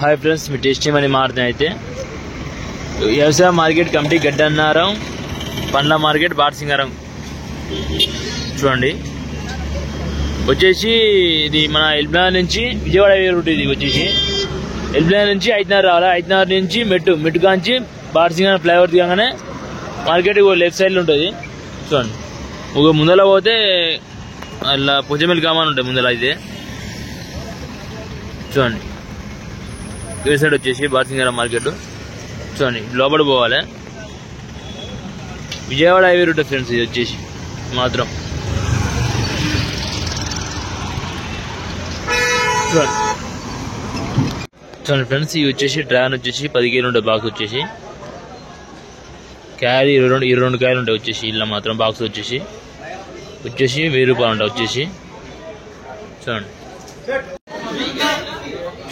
hi friends मी tasty money मारते व्यवसाय market committee गड्डन्नाరం పండ్ల మార్కెట్ బార్సింగారం చూడండి వచ్చేసి ఇది మన ఎల్బినగర్ నుంచి విజయవాడ రూట్ ఇది వచ్చేసి ఎల్బినగర్ నుంచి ఐదున్నర రావాలి ఐదున్నర నుంచి మెట్టు కాంచి బార్సింగారం ఫ్లైఓవర్ దిగగానే మార్కెట్ లెఫ్ట్ సైడ్ లో ఉంటుంది చూడండి ముందర పోతే అలా పుజమిల్ కామాన్ ఉంటాయి ముందర అయితే చూడండి ఈ సైడ్ వచ్చేసి బార్సింగారం మార్కెట్ చూడండి లోపల పోవాలి విజయవాడ హైవే రూట్ ఫ్రెండ్స్ ఇది వచ్చేసి మాత్రం చూడండి ఫ్రెండ్స్ ఇవి వచ్చేసి డ్రాగన్ వచ్చేసి 10 కేజీలు ఉంటాయి బాక్స్ వచ్చేసి క్యారీ 22 కాయలు ఉంటాయి వచ్చేసి ఇలా మాత్రం బాక్స్ వచ్చేసి 1000 రూపాయలు ఉంటాయి వచ్చేసి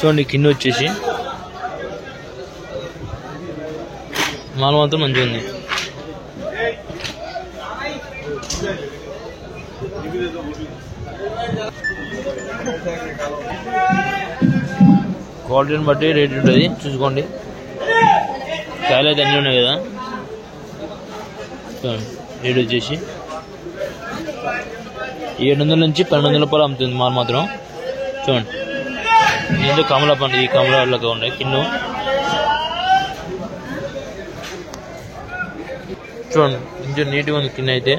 చూడండి కింద వచ్చేసి మాల్ మాత్రం మంచిగా ఉంది క్వాలిటీని బట్టి రేట్ ఉంటుంది చూసుకోండి కాయలు అయితే అన్నీ ఉన్నాయి కదా రేట్ వచ్చేసి 700 నుంచి 1200 రూపాయలు అమ్ముతుంది మాల్ మాత్రం చూడండి ఏంటో కమలా పండు ఈ కమలాగా ఉన్నాయి కిన్ను చూడండి కొంచెం నీట్గా ఉంది కింద అయితే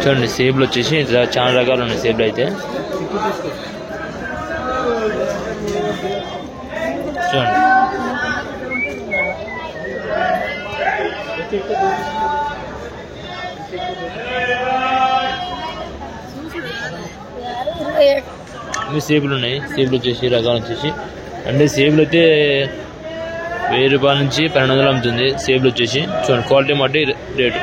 చూడండి సేబ్లు వచ్చేసి చాలా రకాలు ఉన్నాయి సేబ్లు అయితే చూడండి అన్ని సేబులు ఉన్నాయి సేబులు వచ్చేసి రకాలు వచ్చేసి అంటే సేబులు అయితే 1000 రూపాయల నుంచి 1200 అమ్ముతుంది సేబులు వచ్చేసి చూడండి క్వాలిటీ బట్టి రేటు